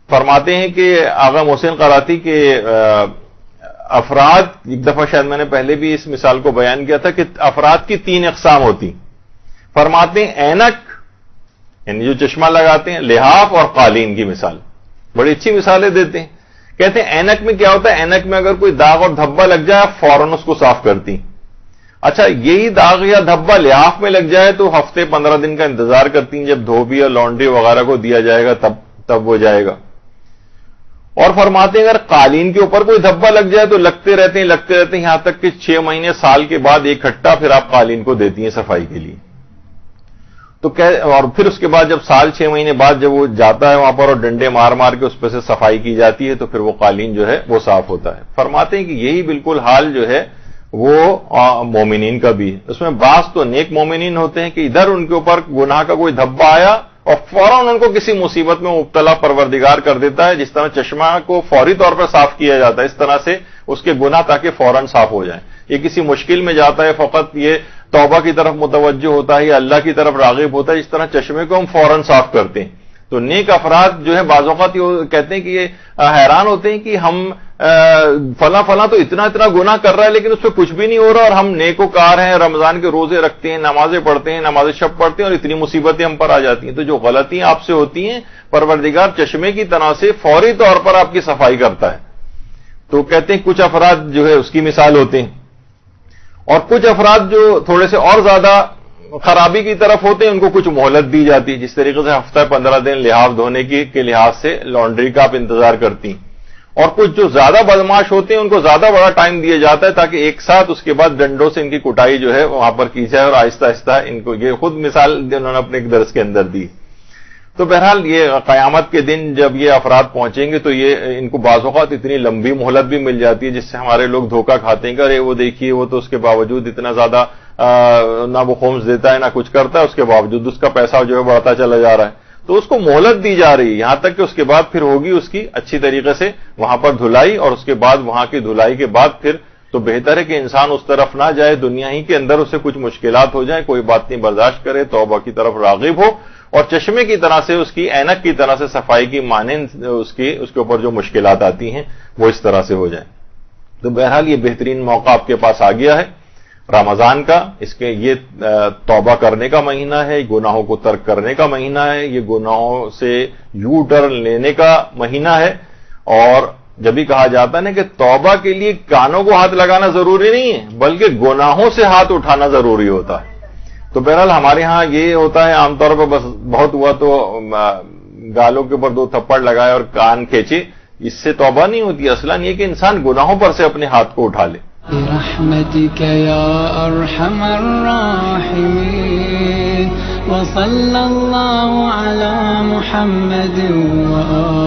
فرماتے ہیں کہ آغا محسن قراتی کے افراد، ایک دفعہ شاید میں نے پہلے بھی اس مثال کو بیان کیا تھا کہ افراد کی 3 اقسام ہوتی. فرماتے ہیں اینک یعنی جو چشمہ لگاتے ہیں، لحاف اور قالین کی مثال بڑی اچھی مثالیں دیتے ہیں. کہتے ہیں اینک میں کیا ہوتا ہے، اینک میں اگر کوئی داغ اور دھبا لگ جائے فوراً اس کو صاف کرتی. اچھا یہی داغ یا دھبا لحاف میں لگ جائے تو ہفتے 15 دن کا انتظار کرتی ہیں، جب دھوبی اور لانڈری وغیرہ کو دیا جائے گا تب وہ جائے گا. اور فرماتے ہیں اگر قالین کے اوپر کوئی دھبا لگ جائے تو لگتے رہتے ہیں یہاں تک کہ 6 مہینے سال کے بعد ایک کھٹا پھر آپ قالین کو دیتی ہیں صفائی کے لیے. تو اور پھر اس کے بعد جب سال 6 مہینے بعد جب وہ جاتا ہے وہاں پر اور ڈنڈے مار مار کے اس پہ سے صفائی کی جاتی ہے تو پھر وہ قالین جو ہے وہ صاف ہوتا ہے. فرماتے ہیں کہ یہی بالکل حال جو ہے وہ مومنین کا بھی ہے. اس میں بعض تو نیک مومنین ہوتے ہیں کہ ادھر ان کے اوپر گناہ کا کوئی دھبا آیا اور فوراً ان کو کسی مصیبت میں مبتلا پروردگار کر دیتا ہے، جس طرح چشمہ کو فوری طور پر صاف کیا جاتا ہے اس طرح سے اس کے گناہ تاکہ فوراً صاف ہو جائیں. یہ کسی مشکل میں جاتا ہے فقط یہ توبہ کی طرف متوجہ ہوتا ہے یا اللہ کی طرف راغب ہوتا ہے، اس طرح چشمے کو ہم فوراً صاف کرتے ہیں. تو نیک افراد جو ہے بعض اوقات یہ کہتے ہیں کہ یہ حیران ہوتے ہیں کہ ہم فلاں تو اتنا گناہ کر رہا ہے لیکن اس پہ کچھ بھی نہیں ہو رہا، اور ہم نیکوکار ہیں، رمضان کے روزے رکھتے ہیں، نمازیں پڑھتے ہیں، نماز شب پڑھتے ہیں، اور اتنی مصیبتیں ہم پر آ جاتی ہیں. تو جو غلطیاں آپ سے ہوتی ہیں پروردگار چشمے کی طرح سے فوری طور پر آپ کی صفائی کرتا ہے. تو کہتے ہیں کچھ افراد جو ہے اس کی مثال ہوتے ہیں، اور کچھ افراد جو تھوڑے سے اور زیادہ خرابی کی طرف ہوتے ہیں ان کو کچھ مہلت دی جاتی ہے. جس طریقے سے ہفتہ 15 دن لحاف دھونے کے لحاظ سے لانڈری کا آپ انتظار کرتی ہیں. اور کچھ جو زیادہ بدماش ہوتے ہیں ان کو زیادہ بڑا ٹائم دیا جاتا ہے تاکہ ایک ساتھ اس کے بعد ڈنڈوں سے ان کی کٹائی جو ہے وہاں پر کی جائے اور آہستہ آہستہ ان کو، یہ خود مثال انہوں نے اپنے ایک درس کے اندر دی. تو بہرحال یہ قیامت کے دن جب یہ افراد پہنچیں گے تو یہ ان کو بعض اوقات اتنی لمبی مہلت بھی مل جاتی ہے جس سے ہمارے لوگ دھوکہ کھاتے ہیں کہ ارے وہ دیکھیے وہ تو اس کے باوجود اتنا زیادہ نہ وہ خمس دیتا ہے نہ کچھ کرتا ہے، اس کے باوجود اس کا پیسہ جو ہے بڑھتا چلا جا رہا ہے. تو اس کو مہلت دی جا رہی ہے یہاں تک کہ اس کے بعد پھر ہوگی اس کی اچھی طریقے سے وہاں پر دھلائی، اور اس کے بعد وہاں کی دھلائی کے بعد پھر تو بہتر ہے کہ انسان اس طرف نہ جائے، دنیا ہی کے اندر اسے کچھ مشکلات ہو جائیں، کوئی بات نہیں برداشت کرے، توبہ کی طرف راغب ہو اور چشمے کی طرح سے اس کی اینک کی طرح سے صفائی کی مانند اس کے اوپر جو مشکلات آتی ہیں وہ اس طرح سے ہو جائیں. تو بہرحال یہ بہترین موقع آپ کے پاس آ گیا ہے رمضان کا. اس کے یہ توبہ کرنے کا مہینہ ہے، گناہوں کو ترک کرنے کا مہینہ ہے، یہ گناہوں سے یو ٹرن لینے کا مہینہ ہے. اور جب بھی کہا جاتا ہے نا کہ توبہ کے لیے کانوں کو ہاتھ لگانا ضروری نہیں ہے بلکہ گناہوں سے ہاتھ اٹھانا ضروری ہوتا ہے. تو بہرحال ہمارے ہاں یہ ہوتا ہے عام طور پر بس بہت ہوا تو گالوں کے اوپر 2 تھپڑ لگائے اور کان کھینچے، اس سے توبہ نہیں ہوتی. اصلاً یہ کہ انسان گناہوں پر سے اپنے ہاتھ کو اٹھا لے. برحمتك يا أرحم الراحمين وصلى الله على محمد وآله